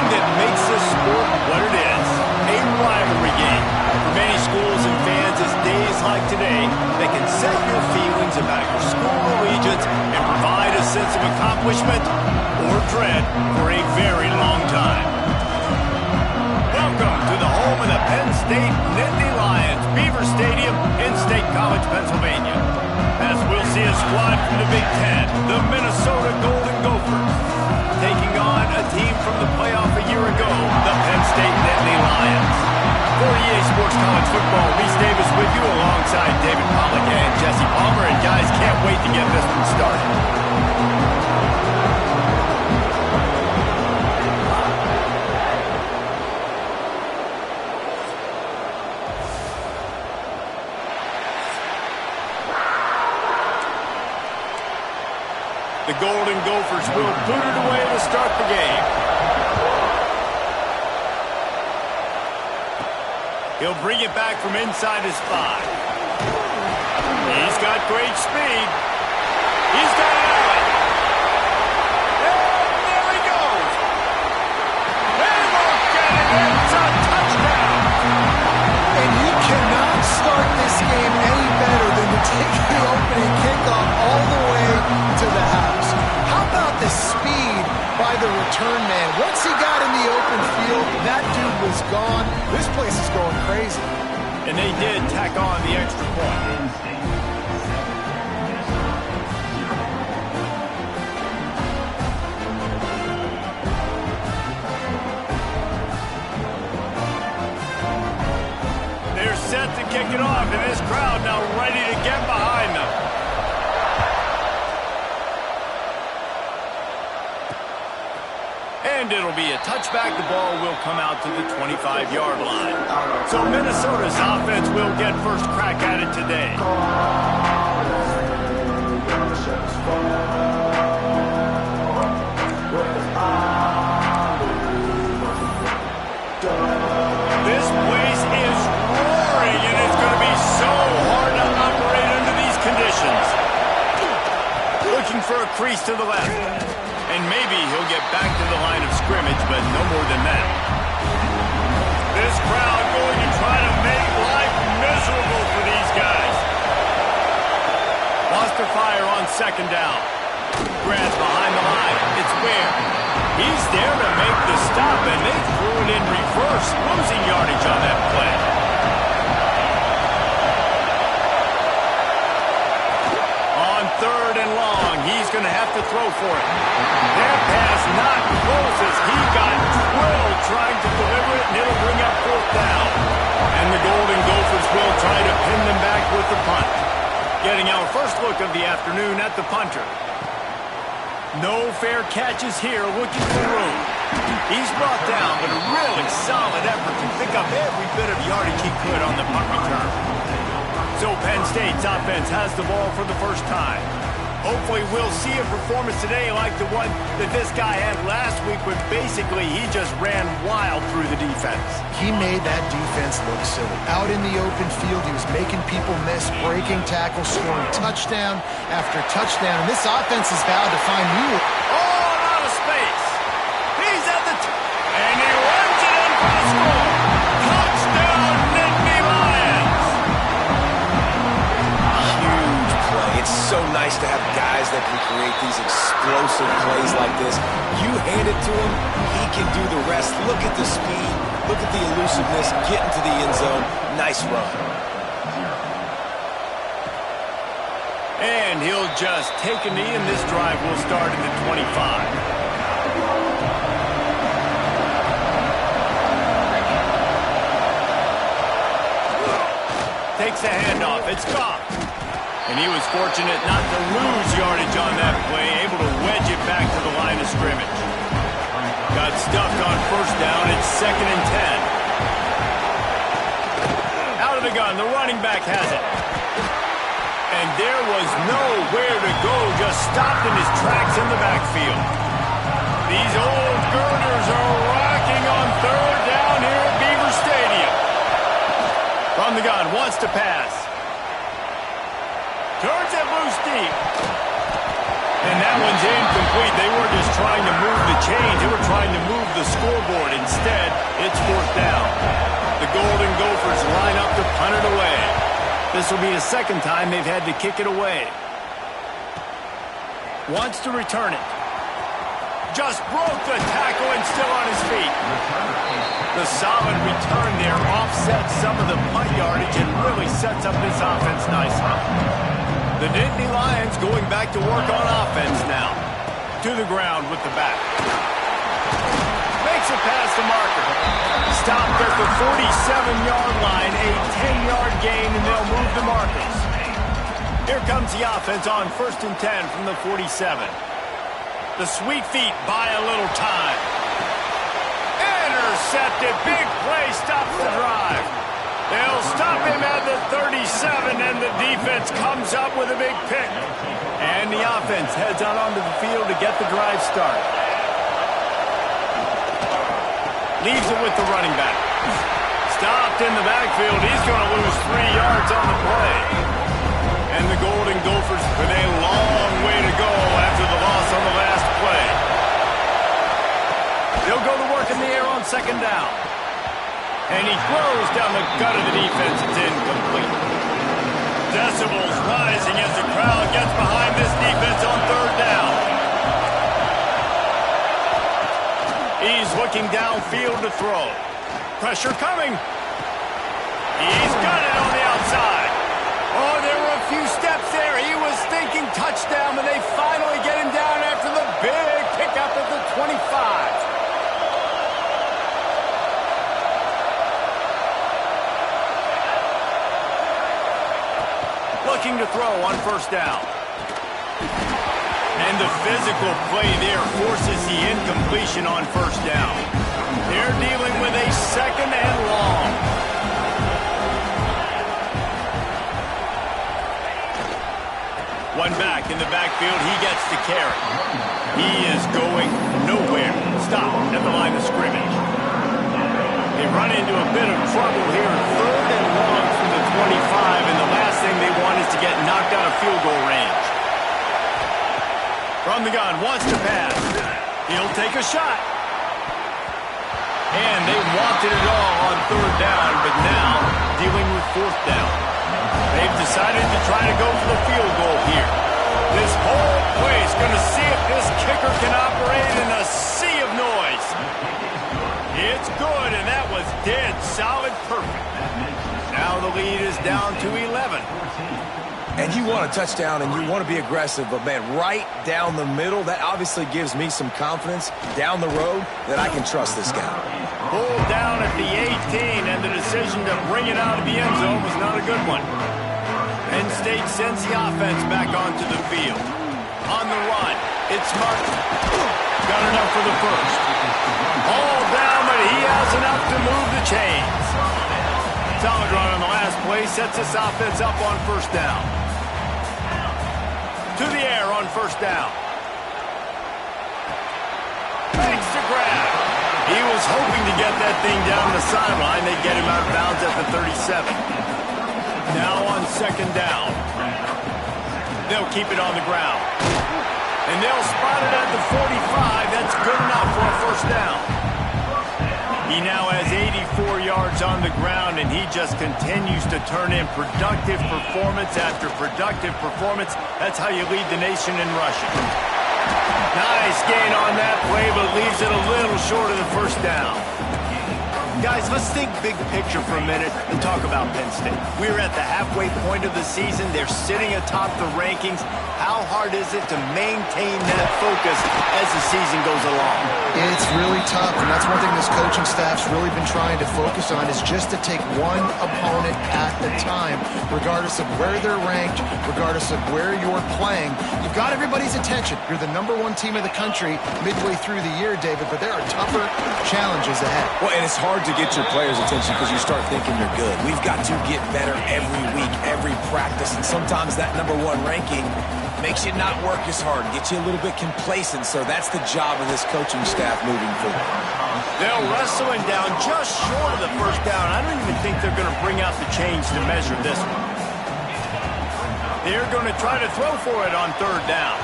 that makes this sport what it is, a rivalry game. For many schools and fans, it's days like today that can set your feelings about your school allegiance and provide a sense of accomplishment or dread for a very long time. Welcome to the home of the Penn State Nittany Lions, Beaver Stadium in State College, Pennsylvania. As we'll see a squad from the Big Ten, the Minnesota Golden Gophers, taking on a team from the playoff a year ago, the Penn State Nittany Lions. For EA Sports College Football, Reese Davis with you alongside David Pollack and Jesse Palmer. And guys, can't wait to get this one started. The Golden Gophers will boot it away to start the game. He'll bring it back from inside his 5. He's got great speed. He's got Allen. And there he goes. And look at it. It's a touchdown. And you cannot start this game any better than to take the opening kickoff all the way to the house. How about the speed by the return man? Once he got in the open field, that dude was gone. This place is going crazy. And they did tack on the extra point. They're set to kick it off, and this crowd now ready to get behind them. And it'll be a touchback. The ball will come out to the 25-yard line. So Minnesota's offense will get first crack at it today. This place is roaring, and it's going to be so hard to operate under these conditions. Looking for a crease to the left. And maybe he'll get back to the line of scrimmage, but no more than that. This crowd going to try to make life miserable for these guys. Lost to fire on second down. Grabs behind the line. It's Ware. He's there to make the stop, and they threw it in reverse, losing yardage on that play. On third and long, he's going to have to throw for it. That pass not close as he got drilled trying to deliver it, and it'll bring up fourth down. And the Golden Gophers will try to pin them back with the punt. Getting our first look of the afternoon at the punter. No fair catches here, looking for room. He's brought down, but a really solid effort to pick up every bit of yardage he could on the punt return. So Penn State's offense has the ball for the first time. Hopefully we'll see a performance today like the one that this guy had last week when basically he just ran wild through the defense. He made that defense look silly. Out in the open field, he was making people miss, breaking tackles, scoring touchdown after touchdown. And this offense is vowed to find new. All out of space. He's at the and he runs it in for the score. Touchdown, Nittany Lions. Huge play. It's so nice to have guys that can create these explosive plays like this. You hand it to him, he can do the rest. Look at the speed. Look at the elusiveness. Get into the end zone. Nice run. And he'll just take a knee, and this drive will start at the 25. Takes a handoff. It's Goff. And he was fortunate not to lose yardage on that play, able to wedge it back to the line of scrimmage. Got stuffed on first down. It's 2nd and 10. Out of the gun. The running back has it. And there was nowhere to go, just stopped in his tracks in the backfield. These old girders are rocking on third down here at Beaver Stadium. From the gun, wants to pass. Turns it loose deep. And that one's incomplete. They were just trying to move the change. They were trying to move the scoreboard. Instead, it's fourth down. The Golden Gophers line up to punt it away. This will be the second time they've had to kick it away. Wants to return it. Just broke the tackle and still on his feet. The solid return there offsets some of the punt yardage and really sets up this offense nicely. The Nittany Lions going back to work on offense now. To the ground with the back. Makes it past the marker. Stopped at the 47-yard line, a 10-yard gain, and they'll move the markers. Here comes the offense on 1st and 10 from the 47. The sweet feet buy a little time. Intercepted. Big play stops the drive. They'll stop him at the 37, and the defense comes up with a big pick. And the offense heads out onto the field to get the drive started. Leaves it with the running back. Stopped in the backfield. He's going to lose 3 yards on the play. And the Golden Gophers with a long way to go after the loss on the last play. They'll go to work in the air on 2nd down. And he throws down the gut of the defense. It's incomplete. Decibels rising as the crowd gets behind this defense on 3rd down. He's looking downfield to throw. Pressure coming. He's got it on the outside. Oh, there were a few steps there. He was thinking touchdown, but they finally get him down after the big pickup at the 25. Looking to throw on 1st down. And the physical play there forces the incompletion on 1st down. They're dealing with a 2nd and long. One back in the backfield. He gets the carry. He is going nowhere. Stop at the line of scrimmage. They run into a bit of trouble here. 3rd and long from the 25, and the last thing they want is to get knocked out of field goal range. From the gun, wants to pass. He'll take a shot. And they wanted it all on 3rd down, but now dealing with 4th down. They've decided to try to go for the field goal here. This whole place going to see if this kicker can operate in a sea of noise. It's good, and that was dead solid perfect. Now the lead is down to 11. And you want a touchdown and you want to be aggressive, but man, right down the middle, that obviously gives me some confidence down the road that I can trust this guy. Pulled down at the 18, and the decision to bring it out of the end zone was not a good one. Penn State sends the offense back onto the field. On the run, it's Martin. Got enough for the first. All down, but he has enough to move the chains. Solid run on the last play sets this offense up on 1st down. To the air on 1st down. Makes the grab. He was hoping to get that thing down the sideline. They get him out of bounds at the 37. Now on 2nd down. They'll keep it on the ground. And they'll spot it at the 45. That's good enough for a 1st down. He now has 84 yards on the ground, and he just continues to turn in productive performance after productive performance. That's how you lead the nation in rushing. Nice gain on that play, but leaves it a little short of the 1st down. Guys, let's think big picture for a minute and talk about Penn State. We're at the halfway point of the season. They're sitting atop the rankings. How hard is it to maintain that focus as the season goes along? It's really tough, and that's one thing this coaching staff's really been trying to focus on is just to take one opponent at a time, regardless of where they're ranked, regardless of where you're playing. You've got everybody's attention. You're the #1 team in the country midway through the year, David, but there are tougher challenges ahead. Well, and it's hard to get your players' attention because you start thinking you're good. We've got to get better every week, every practice, and sometimes that #1 ranking makes you not work as hard, gets you a little bit complacent, so that's the job of this coaching staff moving forward. They'll wrestle him down just short of the 1st down. I don't even think they're going to bring out the chains to measure this one. They're going to try to throw for it on 3rd down.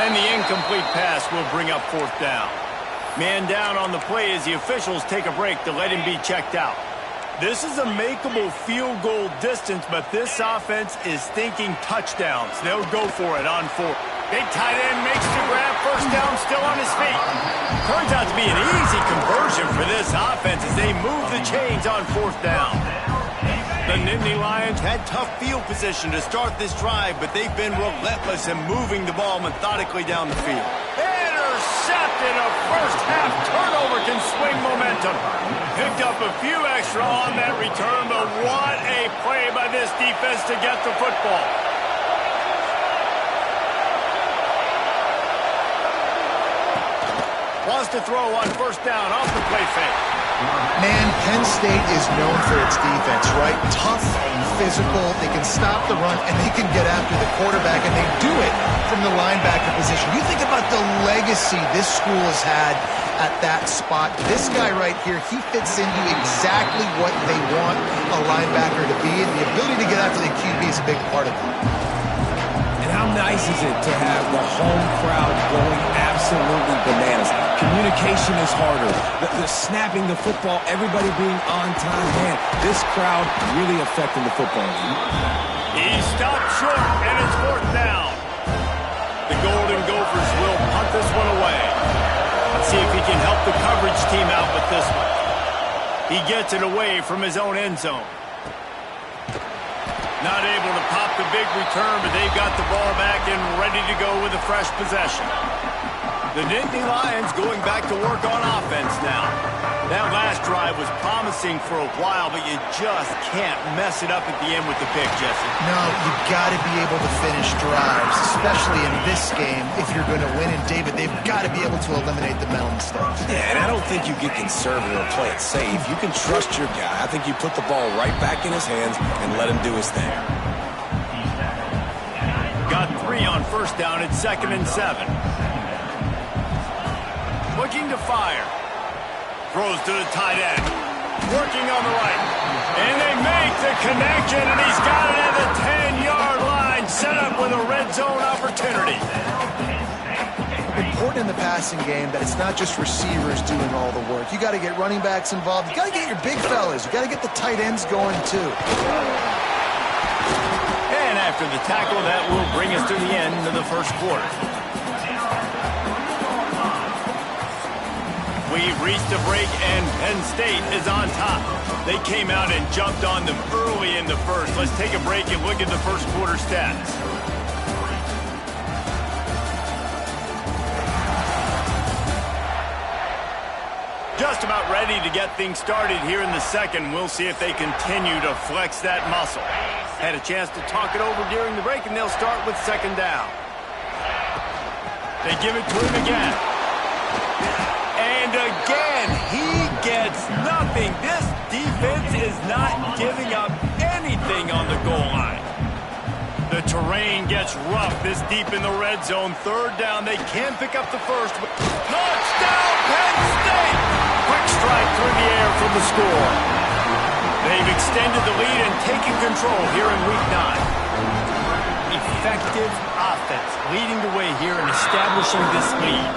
And the incomplete pass will bring up 4th down. Man down on the play as the officials take a break to let him be checked out. This is a makeable field goal distance, but this offense is thinking touchdowns. They'll go for it on 4. Big tight end makes the grab, first down, still on his feet. Turns out to be an easy conversion for this offense as they move the chains on 4th down. The Nittany Lions had tough field position to start this drive, but they've been relentless in moving the ball methodically down the field. Intercepted, a first-half turnover can swing momentum. Picked up a few extra on that return, but what a play by this defense to get the football. Wants to throw on 1st down off the play fake. Man, Penn State is known for its defense, right? Tough, physical, they can stop the run, and they can get after the quarterback, and they do it from the linebacker position. You think about the legacy this school has had at that spot. This guy right here, he fits into exactly what they want a linebacker to be, and the ability to get after the QB is a big part of it. And how nice is it to have the home crowd going absolutely bananas? Communication is harder. The snapping the football, everybody being on time. Man, this crowd really affecting the football game. He stopped short, and it's 4th down. The Golden Gophers will punt this one away. Let's see if he can help the coverage team out with this one. He gets it away from his own end zone. Not able to pop the big return, but they've got the ball back and ready to go with a fresh possession. The Nittany Lions going back to work on offense now. That last drive was promising for a while, but you just can't mess it up at the end with the pick, Jesse. No, you've got to be able to finish drives, especially in this game. If you're going to win, and David, they've got to be able to eliminate the mental mistakes. Yeah, and I don't think you get conservative or play it safe. You can trust your guy. I think you put the ball right back in his hands and let him do his thing. Got 3 on 1st down at 2nd and 7. Looking to fire. Throws to the tight end. Working on the right. And they make the connection, and he's got it at the 10-yard line. Set up with a red zone opportunity. Important in the passing game that it's not just receivers doing all the work. You got to get running backs involved. You got to get your big fellas. You got to get the tight ends going too. And after the tackle, that will bring us to the end of the 1st quarter. We've reached a break, and Penn State is on top. They came out and jumped on them early in the 1st. Let's take a break and look at the 1st quarter stats. Just about ready to get things started here in the 2nd. We'll see if they continue to flex that muscle. Had a chance to talk it over during the break, and they'll start with 2nd down. They give it to him again. And again, he gets nothing. This defense is not giving up anything on the goal line. The terrain gets rough this deep in the red zone. 3rd down, they can pick up the 1st. Touchdown, Penn State! Quick strike through the air from the score. They've extended the lead and taken control here in Week 9. Effective offense leading the way here and establishing this lead.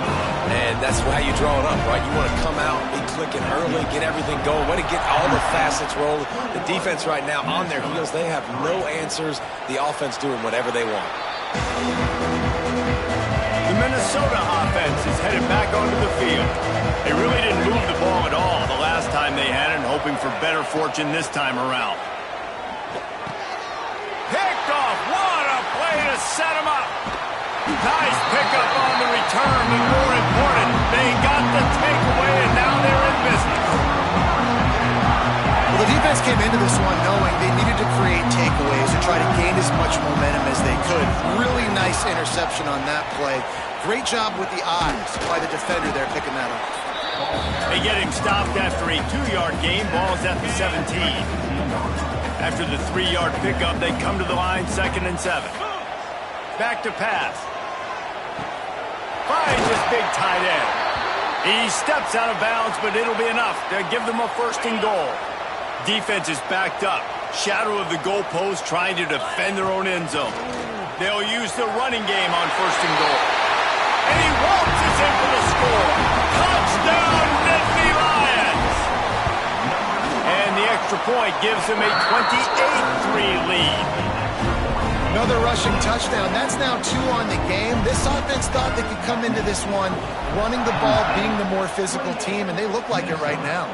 And that's how you draw it up, right? You want to come out, be clicking early, get everything going, want to get all the facets rolling. The defense right now on their heels, they have no answers. The offense doing whatever they want. The Minnesota offense is headed back onto the field. They really didn't move the ball at all the last time they had it, hoping for better fortune this time around. Picked off. What a play to set him up. Nice pickup on the return, but more important, they got the takeaway, and now they're in business. Well, the defense came into this one knowing they needed to create takeaways to try to gain as much momentum as they could. Really nice interception on that play. Great job with the eyes by the defender there picking that up. They get him stopped after a 2-yard gain. Ball's at the 17. After the 3-yard pickup, they come to the line 2nd and 7. Back to pass. Finds his big tight end. He steps out of bounds, but it'll be enough to give them a 1st and goal. Defense is backed up. Shadow of the goalpost trying to defend their own end zone. They'll use the running game on 1st and goal. And he waltzes in for the score. Touchdown! point gives them a 28-3 lead. Another rushing touchdown. That's now 2 on the game. This offense thought they could come into this one running the ball, being the more physical team, and they look like it right now.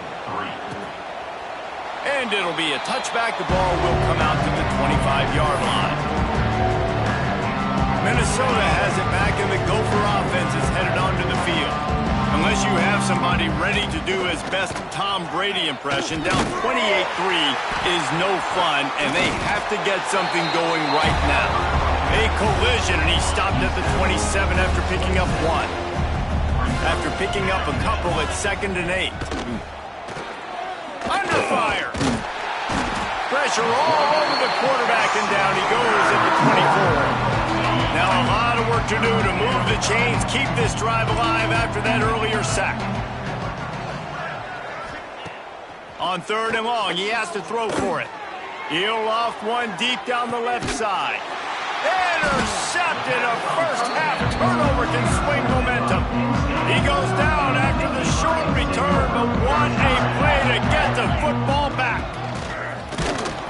And it'll be a touchback. The ball will come out to the 25-yard line. Minnesota has it back, and the Gopher offense is headed onto the field. Unless you have somebody ready to do his best Tom Brady impression, down 28-3 is no fun, and they have to get something going right now. A collision, and he stopped at the 27 after picking up 1. After picking up a couple at 2nd and 8. Under fire. Pressure all over the quarterback, and down he goes at the 24. Now a lot of work to do to move the chains, keep this drive alive after that earlier sack. On 3rd and long, he has to throw for it. He'll loft one deep down the left side. Intercepted. A first-half turnover can swing momentum. He goes down after the short return, but what a play to get the football back.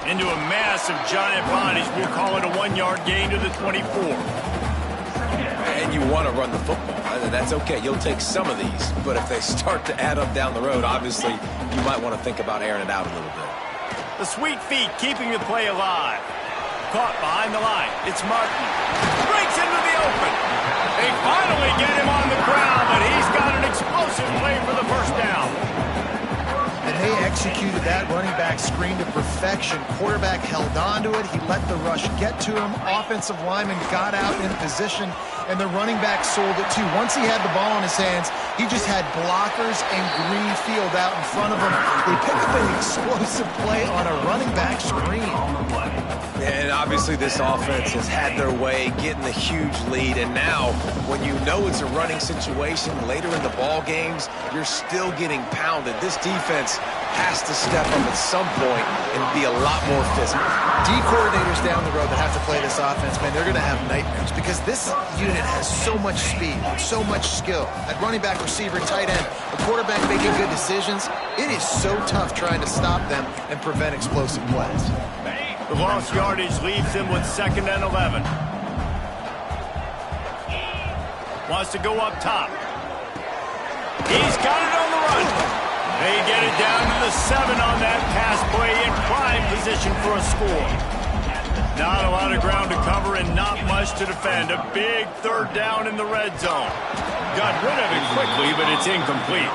Into a mass of giant bodies. We'll call it a 1-yard gain to the 24. And you want to run the football. That's okay. You'll take some of these. But if they start to add up down the road, obviously, you might want to think about airing it out a little bit. The sweet feet keeping the play alive. Caught behind the line. It's Martin. Breaks into the open. They finally get him on the ground, but he's got an explosive play for the first down. And they executed that running back screen to perfection. Quarterback held on to it. He let the rush get to him. Offensive lineman got out in position, and the running back sold it too. Once he had the ball in his hands, he just had blockers and green field out in front of him. They pick up an explosive play on a running back screen. And obviously this offense has had their way, getting the huge lead. And now, when you know it's a running situation later in the ball games, you're still getting pounded. This defense has to step up at some point and be a lot more physical. D coordinators down the road that have to play this offense, man, they're going to have nightmares because this unit has so much speed, so much skill. At running back, receiver, tight end, the quarterback making good decisions. It is so tough trying to stop them and prevent explosive plays. The lost yardage leaves him with 2nd and 11. Wants to go up top. He's got it on the run. They get it down to the 7 on that pass play in prime position for a score. Not a lot of ground to cover and not much to defend. A big 3rd down in the red zone. Got rid of it quickly, but it's incomplete.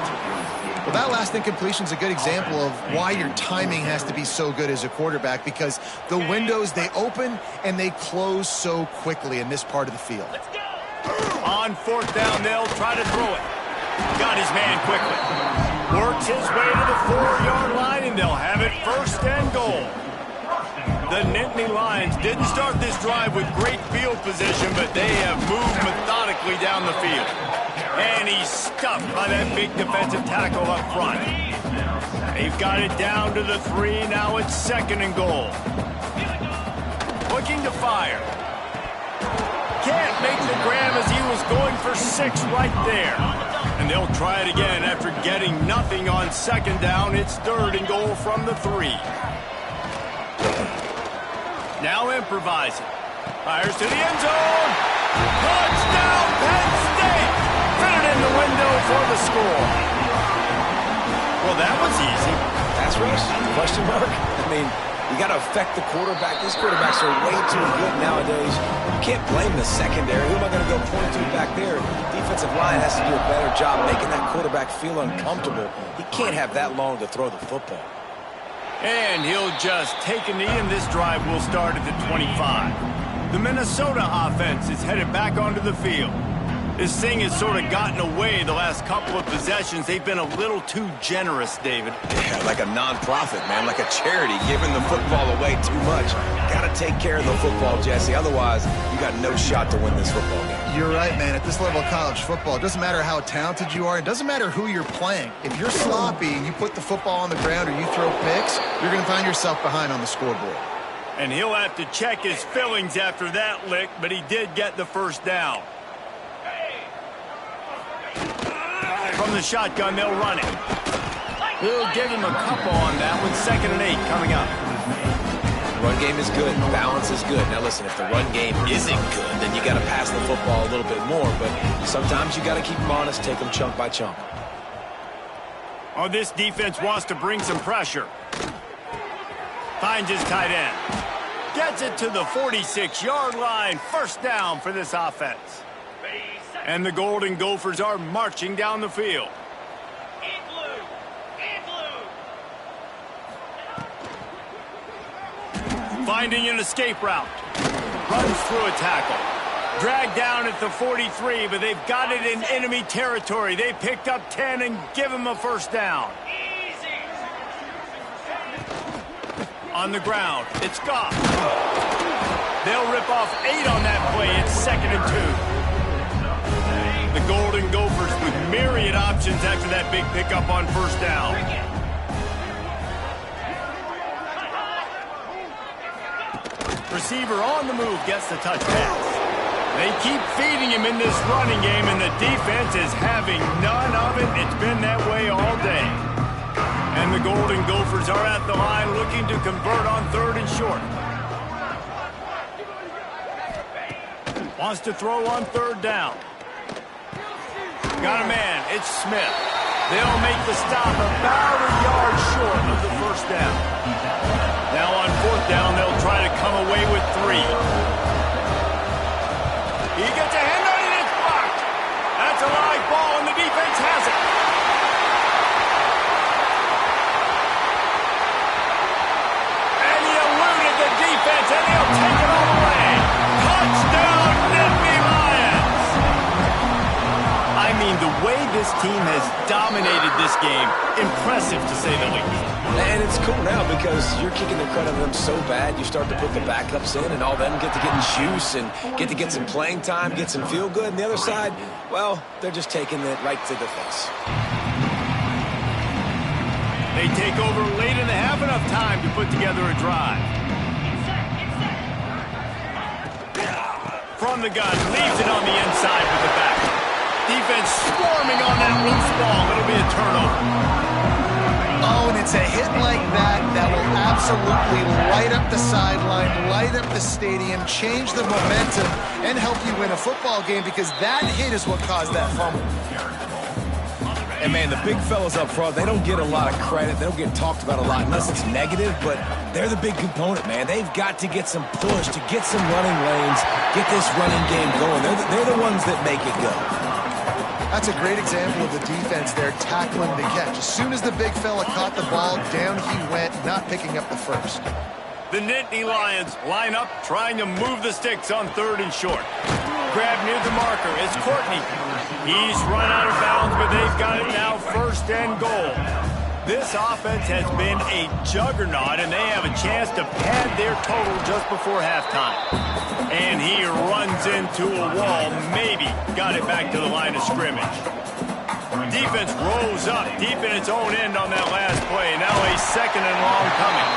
Well, that last incompletion is a good example of why your timing has to be so good as a quarterback, because the windows, they open and they close so quickly in this part of the field. On 4th down, they'll try to throw it. Got his man quickly. Works his way to the 4-yard line, and they'll have it 1st and goal. The Nittany Lions didn't start this drive with great field position, but they have moved methodically down the field. And he's stuffed by that big defensive tackle up front. They've got it down to the 3. Now it's 2nd and goal. Looking to fire. Can't make the grab as he was going for 6 right there. And they'll try it again after getting nothing on 2nd down. It's 3rd and goal from the 3. Now improvising. Fires to the end zone. Touchdown, Penn State! Fit it in the window for the score. Well, that was easy. Pass rush? Question mark? I mean, you got to affect the quarterback. These quarterbacks are way too good nowadays. You can't blame the secondary. Who am I going to go point to back there? Defensive line has to do a better job making that quarterback feel uncomfortable. He can't have that long to throw the football. And he'll just take a knee, and this drive will start at the 25. The Minnesota offense is headed back onto the field. This thing has sort of gotten away the last couple of possessions. They've been a little too generous, David. Yeah, like a non-profit, man, like a charity, giving the football away too much. Got to take care of the football, Jesse. Otherwise, you got no shot to win this football game. You're right, man. At this level of college football, it doesn't matter how talented you are. It doesn't matter who you're playing. If you're sloppy and you put the football on the ground or you throw picks, you're going to find yourself behind on the scoreboard. And he'll have to check his fillings after that lick, but he did get the 1st down. From the shotgun, they'll run it. He'll give him a couple on that one. 2nd and 8 coming up. Run game is good. Balance is good. Now listen, if the run game isn't good, then you got to pass the football a little bit more. But sometimes you got to keep them honest, take them chunk by chunk. Oh, this defense wants to bring some pressure. Finds his tight end. Gets it to the 46-yard line. 1st down for this offense. And the Golden Gophers are marching down the field. Finding an escape route. Runs through a tackle. Dragged down at the 43, but they've got it in enemy territory. They picked up 10 and give him a 1st down. On the ground, it's Goff. They'll rip off 8 on that play. It's 2nd and 2. The Golden Gophers with myriad options after that big pickup on 1st down. Receiver on the move gets the touch pass. They keep feeding him in this running game, and the defense is having none of it. It's been that way all day. And the Golden Gophers are at the line looking to convert on 3rd and short. Wants to throw on 3rd down. Got a man. It's Smith. They'll make the stop about a yard short of the 1st down. Now on 4th down, they'll try to come away with 3. He gets a hand on it, it's blocked. That's a live ball, and the defense has it. And he eluded the defense, and he'll take it all away. Touchdown, Nittany Lions! I mean, the way this team has dominated this game, impressive to say the least. And it's cool now because you're kicking the credit of them so bad, you start to put the backups in and all them get to get in juice and get to get some playing time, get some feel good. And the other side, well, they're just taking it right to the face. They take over late in the half, enough time to put together a drive. From the gun, leaves it on the inside with the back. Defense swarming on that loose ball. It'll be a turnover. Oh, and it's a hit like that that will absolutely light up the sideline, light up the stadium, change the momentum, and help you win a football game because that hit is what caused that fumble. And, man, the big fellas up front, they don't get a lot of credit. They don't get talked about a lot unless it's negative, but they're the big component, man. They've got to get some push, to get some running lanes, get this running game going. They're the ones that make it go. That's a great example of the defense there tackling the catch. As soon as the big fella caught the ball, down he went, not picking up the 1st. The Nittany Lions line up, trying to move the sticks on 3rd and short. Grab near the marker. It's Courtney. He's run out of bounds, but they've got it now 1st and goal. This offense has been a juggernaut, and they have a chance to pad their total just before halftime. And he runs into a wall, maybe got it back to the line of scrimmage. Defense rolls up deep in its own end on that last play. Now a 2nd and long coming.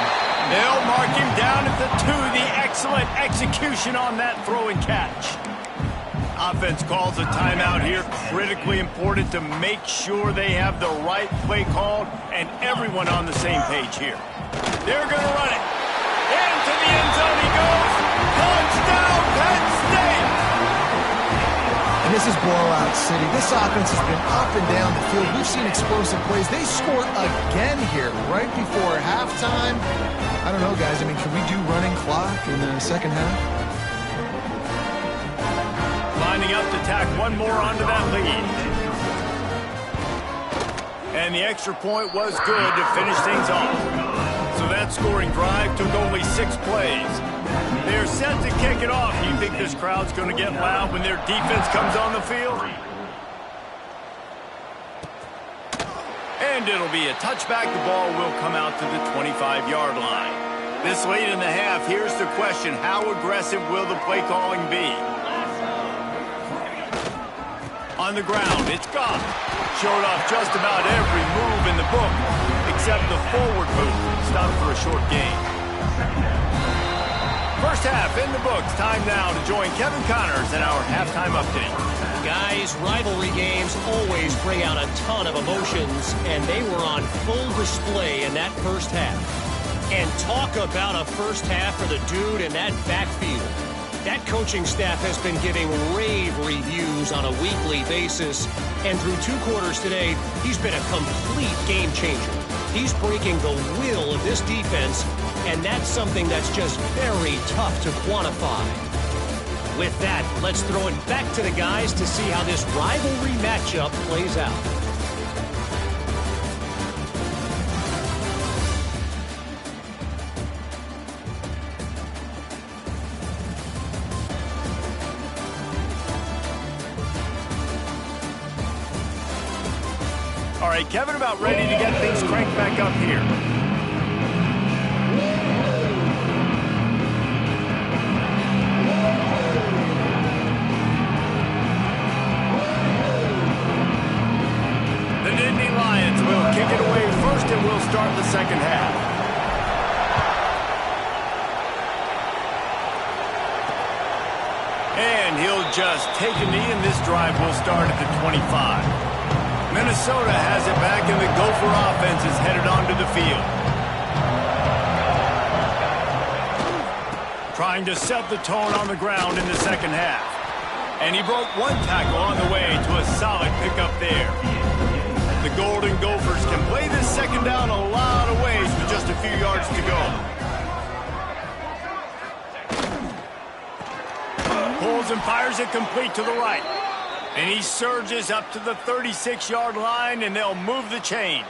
They'll mark him down at the 2. The excellent execution on that throw and catch. Offense calls a timeout here. Critically important to make sure they have the right play called and everyone on the same page here. They're going to run it. Into the end zone he goes. Touchdown, Penn State! And this is blowout city. This offense has been up and down the field. We've seen explosive plays. They scored again here right before halftime. I don't know, guys. I mean, can we do running clock in the 2nd half? Lining up to tack one more onto that lead. And the extra point was good to finish things off. So that scoring drive took only 6 plays. They're set to kick it off. Do you think this crowd's going to get loud when their defense comes on the field? And it'll be a touchback. The ball will come out to the 25-yard line. This late in the half, here's the question. How aggressive will the play calling be? On the ground, it's Goff. Showed off just about every move in the book, except the forward move. Stopped for a short gain. First half in the books. Time now to join Kevin Connors in our halftime update. Guys, rivalry games always bring out a ton of emotions, and they were on full display in that first half. And talk about a first half for the dude in that backfield. That coaching staff has been giving rave reviews on a weekly basis, and through 2 quarters today, he's been a complete game changer. He's breaking the will of this defense, and that's something that's just very tough to quantify. With that, let's throw it back to the guys to see how this rivalry matchup plays out. All right, Kevin, about ready to get things cranked back up here. The Nittany Lions will kick it away first, and we'll start the second half. And he'll just take a knee, and this drive will start at the 25. Minnesota has it back, and the Gopher offense is headed onto the field. Trying to set the tone on the ground in the second half. And he broke 1 tackle on the way to a solid pickup there. The Golden Gophers can play this second down a lot of ways with just a few yards to go. Pulls and fires it complete to the right. And he surges up to the 36-yard line, and they'll move the chains.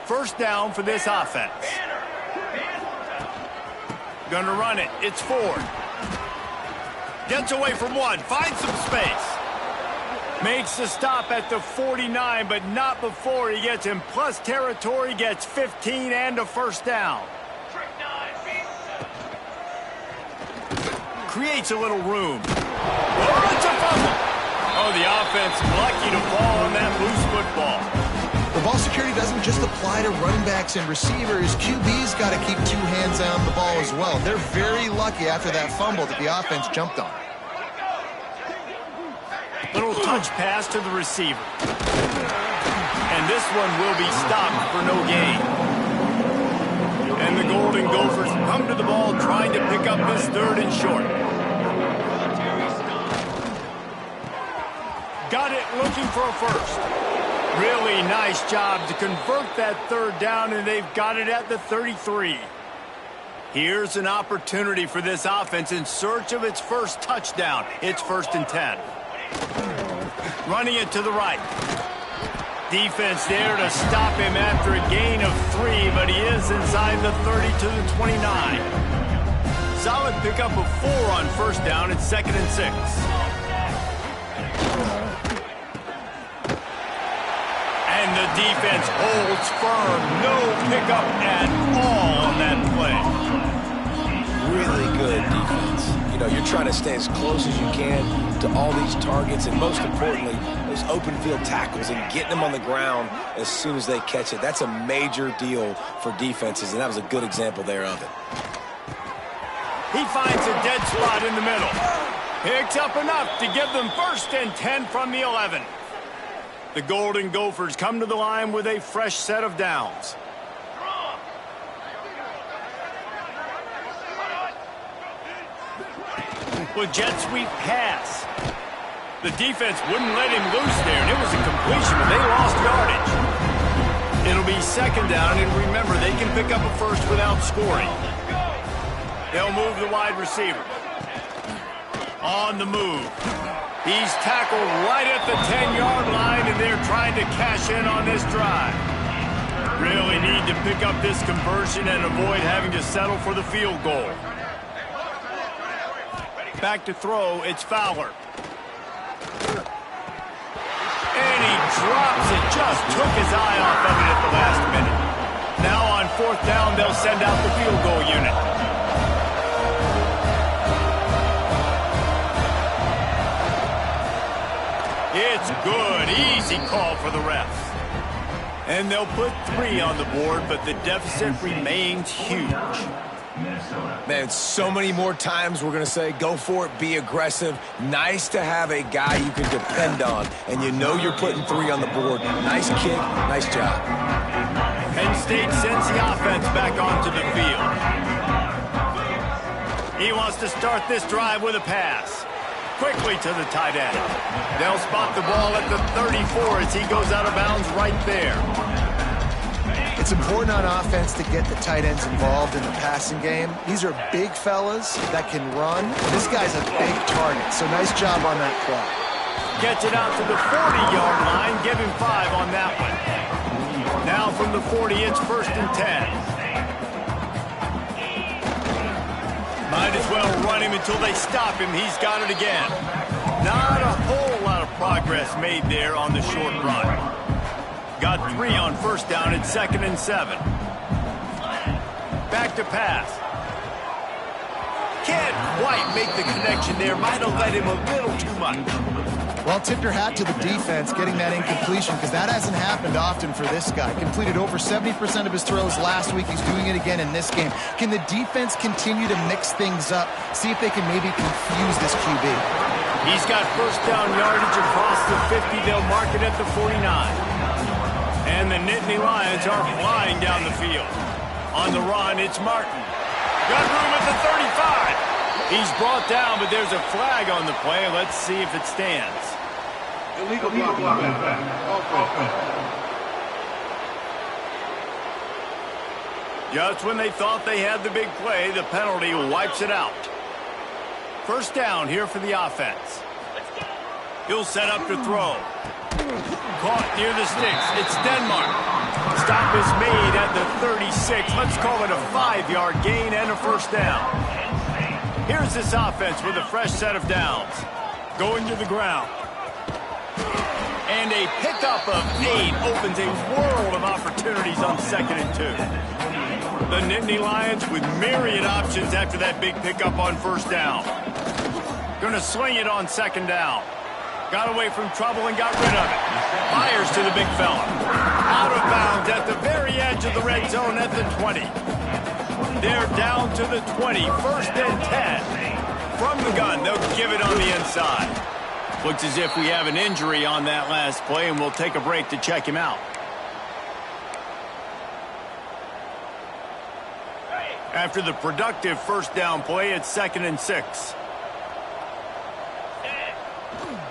First down for this offense. Gonna run it. It's Ford. Gets away from 1. Finds some space. Makes the stop at the 49, but not before he gets in plus territory. Gets 15 and a first down. Creates a little room. Oh, it's a fumble. Oh, the offense lucky to fall on that loose football. The ball security doesn't just apply to running backs and receivers. QB's got to keep 2 hands on the ball as well. They're very lucky after that fumble that the offense jumped on. Little touch pass to the receiver. And this one will be stopped for no gain. And the Golden Gophers come to the ball trying to pick up this 3rd and short. Got it looking for a first. Really nice job to convert that 3rd down, and they've got it at the 33. Here's an opportunity for this offense in search of its first touchdown. It's 1st and 10. Running it to the right. Defense there to stop him after a gain of 3, but he is inside the 30 to the 29. Solid pickup of 4 on first down. It's 2nd and 6. And the defense holds firm. No pickup at all on that play. Really good defense. You know, you're trying to stay as close as you can to all these targets, and most importantly, those open field tackles and getting them on the ground as soon as they catch it. That's a major deal for defenses, and that was a good example there of it. He finds a dead spot in the middle. Picks up enough to give them 1st and 10 from the 11. The Golden Gophers come to the line with a fresh set of downs. With jet sweep pass. The defense wouldn't let him loose there, and it was a completion, but they lost yardage. It'll be 2nd down, and remember, they can pick up a first without scoring. They'll move the wide receiver. On the move. He's tackled right at the 10-yard line, and they're trying to cash in on this drive. Really need to pick up this conversion and avoid having to settle for the field goal. Back to throw, it's Fowler. And he drops it, just took his eye off of it at the last minute. Now on 4th down, they'll send out the field goal unit. It's good. Easy call for the refs. And they'll put 3 on the board, but the deficit remains huge. Man, so many more times we're going to say, go for it, be aggressive. Nice to have a guy you can depend on, and you know you're putting 3 on the board. Nice kick, nice job. Penn State sends the offense back onto the field. He wants to start this drive with a pass. Quickly to the tight end. They'll spot the ball at the 34 as he goes out of bounds right there. It's important on offense to get the tight ends involved in the passing game. These are big fellas that can run. This guy's a big target, so nice job on that play. Gets it out to the 40-yard line. Give him 5 on that one. Now from the 40, it's 1st and 10. Might as well run him until they stop him. He's got it again. Not a whole lot of progress made there on the short run. Got 3 on 1st down. It's 2nd and 7. Back to pass. Can't quite make the connection there. Might have let him a little too much. Well, tip your hat to the defense getting that incompletion, because that hasn't happened often for this guy. Completed over 70% of his throws last week. He's doing it again in this game. Can the defense continue to mix things up? See if they can maybe confuse this QB. He's got 1st down yardage across the 50. They'll mark it at the 49. And the Nittany Lions are flying down the field. On the run, it's Martin. Got room at the 35. He's brought down, but there's a flag on the play. Let's see if it stands. Illegal blocking. Just when they thought they had the big play, the penalty wipes it out. 1st down here for the offense. He'll set up to throw. Caught near the sticks. It's Denmark. Stop is made at the 36. Let's call it a 5-yard gain and a 1st down. Here's this offense with a fresh set of downs. Going to the ground. And a pickup of 8 opens a world of opportunities on 2nd and 2. The Nittany Lions with myriad options after that big pickup on 1st down. Going to swing it on 2nd down. Got away from trouble and got rid of it. Fires to the big fella. Out of bounds at the very edge of the red zone at the 20. They're down to the 20. 1st and 10. From the gun, they'll give it on the inside. Looks as if we have an injury on that last play, and we'll take a break to check him out. After the productive 1st down play, it's 2nd and 6.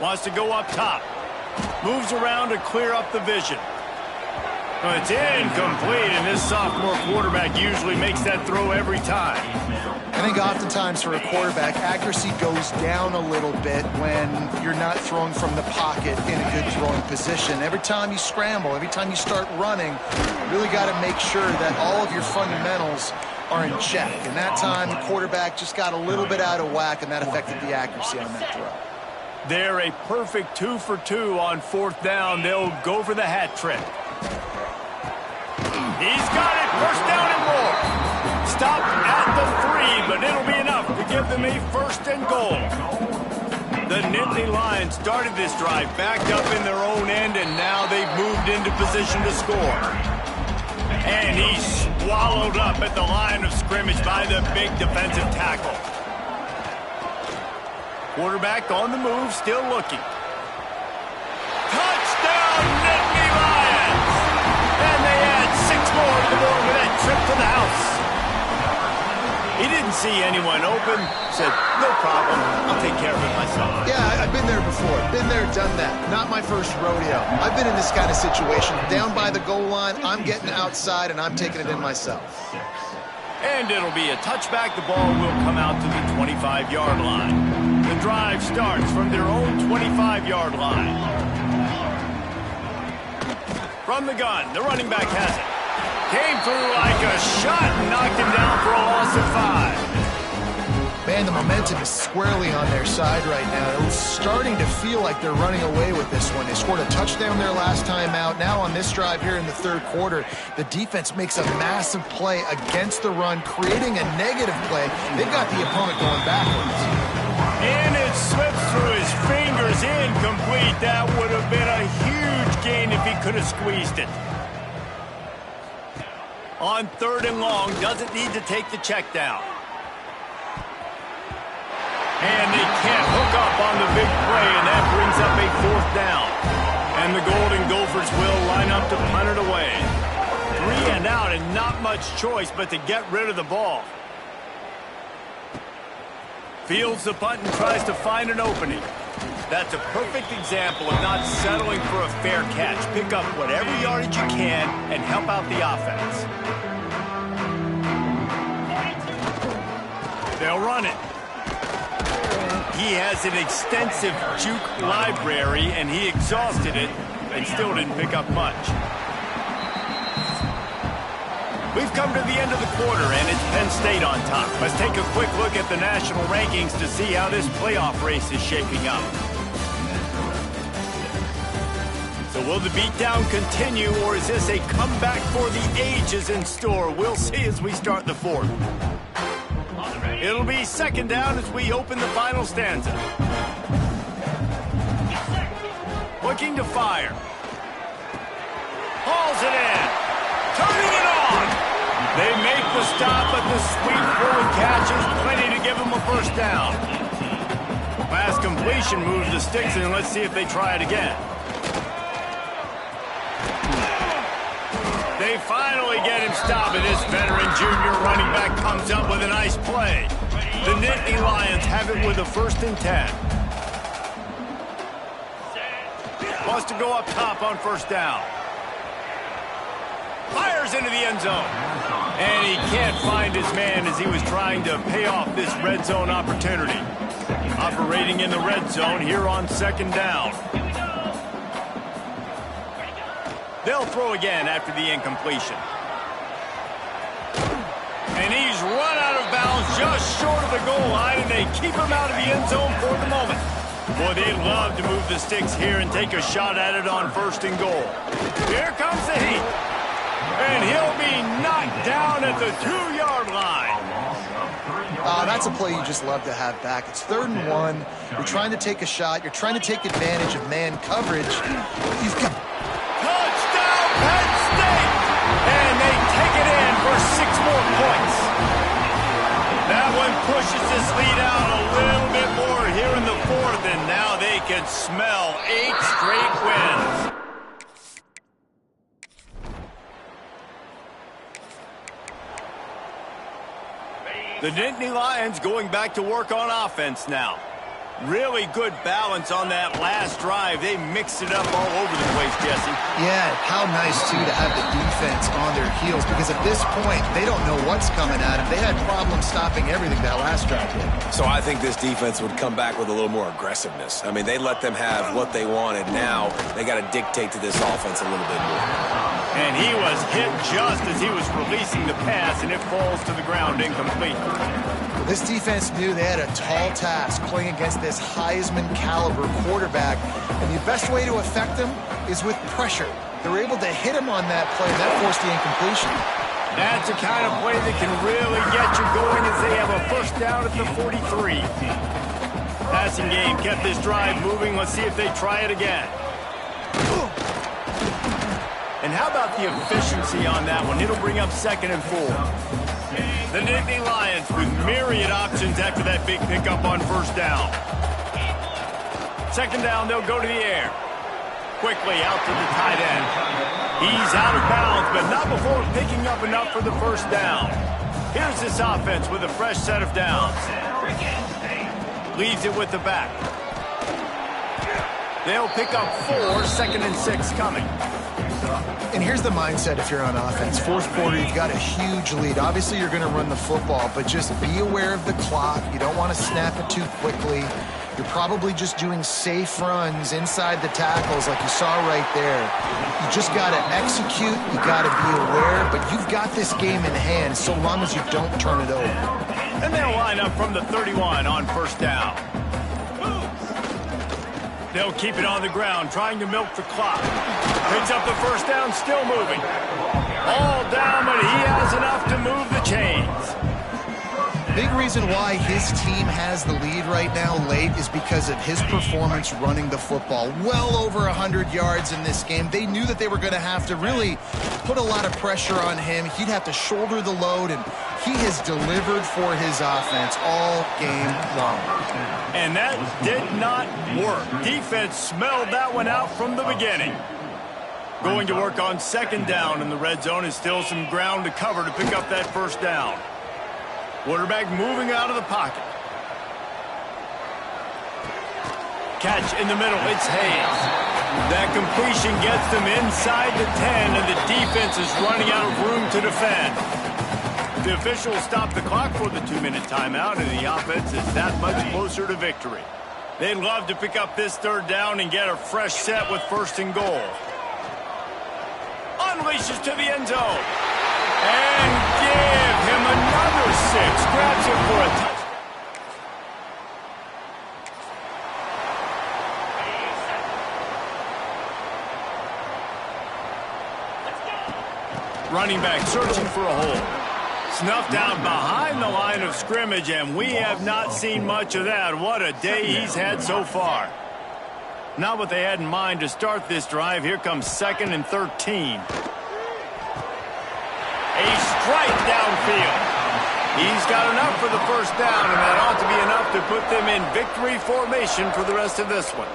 Wants to go up top. Moves around to clear up the vision. It's incomplete, and this sophomore quarterback usually makes that throw every time. I think oftentimes for a quarterback, accuracy goes down a little bit when you're not throwing from the pocket in a good throwing position. Every time you scramble, every time you start running, you really got to make sure that all of your fundamentals are in check. And that time, the quarterback just got a little bit out of whack, and that affected the accuracy on that throw. They're a perfect 2 for 2 on 4th down. They'll go for the hat trick. He's got it. 1st down and more. Stop at the 3, but it'll be enough to give them a 1st and goal. The Nittany Lions started this drive backed up in their own end, and now they've moved into position to score. And he's swallowed up at the line of scrimmage by the big defensive tackle. Quarterback on the move, still looking. Touchdown, Nittany Lions! And they add 6 more to the board with that trip to the house. He didn't see anyone open, said, no problem, I'll take care of it myself. Yeah, I've been there before. Been there, done that. Not my first rodeo. I've been in this kind of situation. Down by the goal line, I'm getting outside, and I'm taking it in myself. And it'll be a touchback. The ball will come out to the 25-yard line. The drive starts from their own 25-yard line. From the gun, the running back has it. Came through like a shot and knocked him down for a loss of 5. Man, the momentum is squarely on their side right now. It's starting to feel like they're running away with this one. They scored a touchdown their last time out. Now on this drive here in the 3rd quarter, the defense makes a massive play against the run, creating a negative play. They've got the opponent going backwards. And it slips through his fingers, incomplete. That would have been a huge gain if he could have squeezed it. On 3rd and long, doesn't need to take the check down. And they can't hook up on the big play, and that brings up a 4th down. And the Golden Gophers will line up to punt it away. 3 and out, and not much choice but to get rid of the ball. Fields the punt and tries to find an opening. That's a perfect example of not settling for a fair catch. Pick up whatever yardage you can and help out the offense. They'll run it. He has an extensive juke library, and he exhausted it and still didn't pick up much. We've come to the end of the quarter, and it's Penn State on top. Let's take a quick look at the national rankings to see how this playoff race is shaping up. So will the beatdown continue, or is this a comeback for the ages in store? We'll see as we start the 4th. It'll be 2nd down as we open the final stanza. Looking to fire. Hauls it in. Turning it on. They make the stop, but the sweet forward catch is plenty to give them a 1st down. Last completion moves the sticks, and let's see if they try it again. They finally get him stopped, and this veteran junior running back comes up with a nice play. The Nittany Lions have it with a 1st and 10. Wants to go up top on 1st down. Fires into the end zone. And he can't find his man as he was trying to pay off this red zone opportunity. Operating in the red zone here on 2nd down. They'll throw again after the incompletion. And he's run out of bounds just short of the goal line, and they keep him out of the end zone for the moment. Boy, they'd love to move the sticks here and take a shot at it on 1st and goal. Here comes the heat. And he'll be knocked down at the 2-yard line. That's a play you just love to have back. It's 3rd and 1. You're trying to take a shot. You're trying to take advantage of man coverage. You've got... Touchdown, Penn State! And they take it in for 6 more points. That one pushes this lead out a little bit more here in the 4th, and now they can smell 8 straight wins. The Nittany Lions going back to work on offense now. Really good balance on that last drive. They mixed it up all over the place, Jesse. Yeah, how nice, too, to have the defense on their heels, because at this point, they don't know what's coming at them. They had problems stopping everything that last drive did. So I think this defense would come back with a little more aggressiveness. I mean, they let them have what they wanted. Now they got to dictate to this offense a little bit more. And he was hit just as he was releasing the pass, and it falls to the ground incomplete. This defense knew they had a tall task playing against this Heisman-caliber quarterback, and the best way to affect him is with pressure. They were able to hit him on that play, and that forced the incompletion. That's the kind of play that can really get you going as they have a 1st down at the 43. Passing game kept this drive moving. Let's see if they try it again. And how about the efficiency on that one? It'll bring up 2nd and 4. The Nittany Lions with myriad options after that big pickup on 1st down. 2nd down, they'll go to the air. Quickly out to the tight end. He's out of bounds, but not before picking up enough for the 1st down. Here's this offense with a fresh set of downs. Leaves it with the back. They'll pick up 4, 2nd and 6 coming. And here's the mindset if you're on offense. 4th quarter, you've got a huge lead. Obviously, you're going to run the football, but just be aware of the clock. You don't want to snap it too quickly. You're probably just doing safe runs inside the tackles like you saw right there. You just got to execute. You got to be aware, but you've got this game in hand so long as you don't turn it over. And they'll line up from the 31 on 1st down. They'll keep it on the ground, trying to milk the clock. Picks up the 1st down, still moving. All down, but he has enough to move the chains. Big reason why his team has the lead right now late is because of his performance running the football. Well over 100 yards in this game. They knew that they were going to have to really put a lot of pressure on him. He'd have to shoulder the load, and he has delivered for his offense all game long. And that did not work. Defense smelled that one out from the beginning. Going to work on second down in the red zone, is still some ground to cover to pick up that first down. Quarterback moving out of the pocket. Catch in the middle, it's Hayes. That completion gets them inside the 10, and the defense is running out of room to defend. The officials stop the clock for the 2-minute timeout, and the offense is that much closer to victory. They'd love to pick up this third down and get a fresh set with first and goal. Unleashes to the end zone. And give him another 6. Grabs him for a touchdown. Running back searching for a hole. Snuffed out behind the line of scrimmage, and we have not seen much of that. What a day he's had so far. Not what they had in mind to start this drive. Here comes 2nd and 13. A strike downfield. He's got enough for the first down, and that ought to be enough to put them in victory formation for the rest of this one.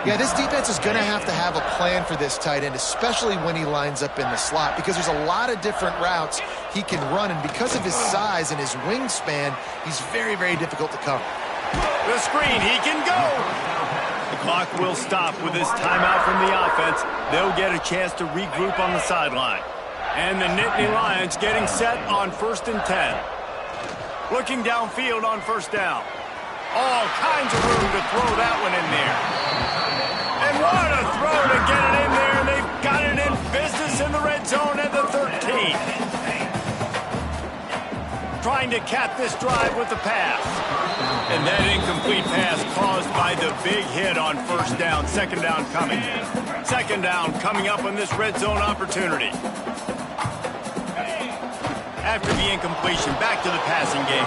Yeah, this defense is going to have a plan for this tight end, especially when he lines up in the slot, because there's a lot of different routes he can run, and because of his size and his wingspan, he's very, very difficult to cover. The screen, he can go. The clock will stop with this timeout from the offense. They'll get a chance to regroup on the sideline. And the Nittany Lions getting set on 1st and 10. Looking downfield on first down. All kinds of room to throw that one in there. And what a throw to get it in there. And they've got it in business in the red zone at the 13. Trying to cap this drive with the pass. And that incomplete pass caused by the big hit on first down. Second down coming. Second down coming up on this red zone opportunity. After the incompletion, back to the passing game.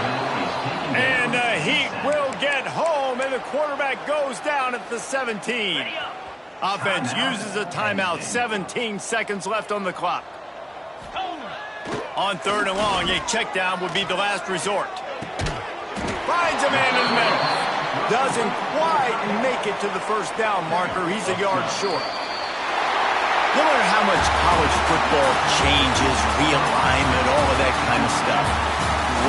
And the Heat will get home, and the quarterback goes down at the 17. Offense uses a timeout, 17 seconds left on the clock. On 3rd and long, a check down would be the last resort. Finds a man in the middle. Doesn't quite make it to the first down marker. He's a yard short. No matter how much college football changes, realignment, all of that kind of stuff,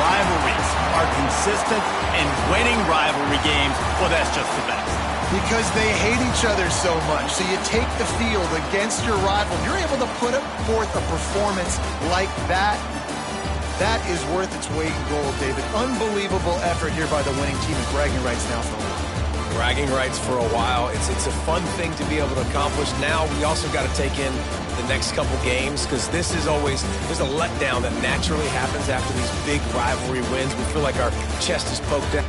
rivalries are consistent, and winning rivalry games, well, that's just the best. Because they hate each other so much. So you take the field against your rival. You're able to put forth a performance like that. That is worth its weight in gold, David. Unbelievable effort here by the winning team, and bragging rights now for a while. Bragging rights for a while. It's a fun thing to be able to accomplish. Now we also got to take in the next couple games, because this is always, there's a letdown that naturally happens after these big rivalry wins. We feel like our chest is poked out.